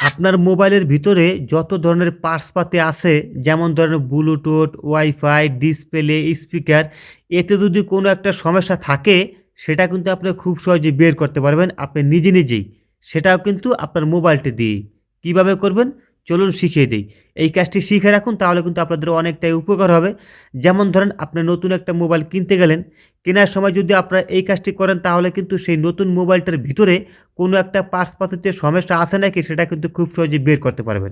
আপনার মোবাইলের ভিতরে যত ধরনের পার্টসপাতি আছে, যেমন ধরেন ব্লুটুথ, ওয়াইফাই, ডিসপ্লে, স্পিকার, এতে যদি কোনো একটা সমস্যা থাকে, সেটা কিন্তু আপনি খুব সহজেই বের করতে পারবেন আপনি নিজেই। সেটাও কিন্তু আপনার মোবাইলটা দিয়েই। কিভাবে করবেন? চলুন শিখিয়ে দেই। এই কাজটি শিখে রাখুন, তাহলে কিন্তু আপনাদের অনেকটাই উপকার হবে। যেমন ধরেন আপনি নতুন একটা মোবাইল কিনতে গেলেন, কেনার সময় যদি আপনারা এই কাজটি করেন, তাহলে কিন্তু সেই নতুন মোবাইলটার ভিতরে কোনো একটা পার্টসপাতিতে সমস্যা আছে নাকি, সেটা কিন্তু খুব সহজেই বের করতে পারবেন।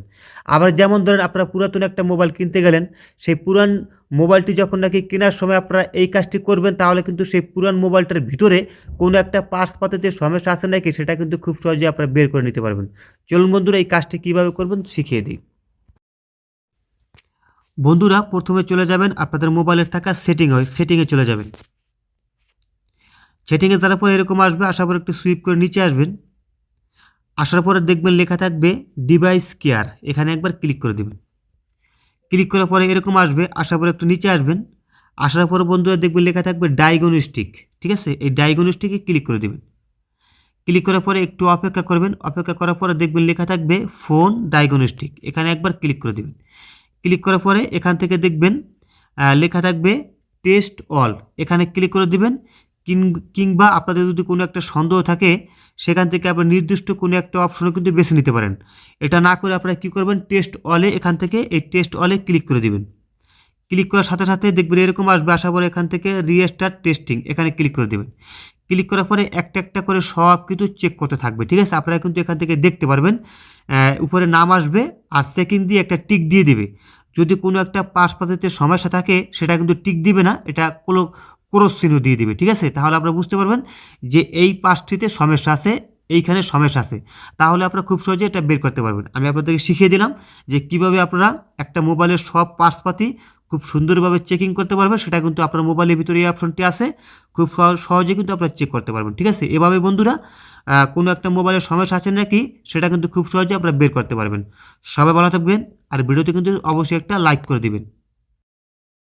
আবার যেমন ধরেন আপনারা পুরাতন একটা মোবাইল কিনতে গেলেন, সেই পুরান মোবাইলটি যখন নাকি কেনার সময় আপনারা এই কাজটি করবেন, তাহলে কিন্তু সেই পুরান মোবাইলটার ভিতরে কোনো একটা পার্টসপাতিতে সমস্যা আছে নাকি, সেটা কিন্তু খুব সহজেই আপনারা বের করে নিতে পারবেন। চলুন বন্ধুরা, এই কাজটি কিভাবে করবেন শিখিয়ে দিই। বন্ধুরা, প্রথমে চলে যাবেন আপনাদের মোবাইলের থাকা সেটিংয়ে চলে যাবেন। সেটিংয়ে যাওয়ার পরে এরকম আসবে, আসার পর একটু সুইপ করে নিচে আসবেন। আসার পরে দেখবেন লেখা থাকবে ডিভাইস কেয়ার, এখানে একবার ক্লিক করে দেবেন। ক্লিক করার পরে এরকম আসবে, আসার পরে একটু নিচে আসবেন। আসার পরে বন্ধুরা দেখবেন লেখা থাকবে ডায়াগনস্টিক, ঠিক আছে? এই ডায়াগনস্টিকে ক্লিক করে দেবেন। ক্লিক করার পরে একটু অপেক্ষা করবেন। অপেক্ষা করার পরে দেখবেন লেখা থাকবে ফোন ডায়াগনস্টিক, এখানে একবার ক্লিক করে দেবেন। ক্লিক করার পরে এখান থেকে দেখবেন লেখা থাকবে টেস্ট অল, এখানে ক্লিক করে দিবেন। কিংবা আপনাদের যদি কোনো একটা সন্দেহ থাকে, সেখান থেকে আপনার নির্দিষ্ট কোনো একটা অপশনও কিন্তু বেছে নিতে পারেন। এটা না করে আপনারা কী করবেন, টেস্ট অলে, এখান থেকে এই টেস্ট অলে ক্লিক করে দিবেন। ক্লিক করার সাথে সাথে দেখবেন এরকম আসবে, আসার পরে এখান থেকে রিস্টার্ট টেস্টিং, এখানে ক্লিক করে দেবেন। ক্লিক করার পরে একটা একটা করে সব কিছু চেক করতে থাকবে, ঠিক আছে? আপনারা কিন্তু এখান থেকে দেখতে পারবেন উপরে নাম আসবে আর সেকেন্ড দিয়ে একটা টিক দিয়ে দিবে। যদি কোনো একটা পাশপাশিতে সমস্যা থাকে, সেটা কিন্তু টিক দিবে না, এটা ক্রস চিহ্ন দিয়ে দিবে, ঠিক আছে? তাহলে আপনারা বুঝতে পারবেন যে এই পাশটিতে সমস্যা আছে, এইখানে সমস্যা আছে। তাহলে আপনারা খুব সহজে এটা বের করতে পারবেন। আমি আপনাদেরকে শিখিয়ে দিলাম যে কীভাবে আপনারা একটা মোবাইলের সব পার্টসপাতি খুব সুন্দরভাবে চেকিং করতে পারবেন। সেটা কিন্তু আপনার মোবাইলের ভিতরে এই অপশনটি আছে, খুব সহজে কিন্তু আপনারা চেক করতে পারবেন, ঠিক আছে? এভাবে বন্ধুরা কোনো একটা মোবাইলের সমস্যা আছে নাকি, সেটা কিন্তু খুব সহজে আপনারা বের করতে পারবেন। সবাই ভালো থাকবেন, আর ভিডিওতে কিন্তু অবশ্যই একটা লাইক করে দিবেন।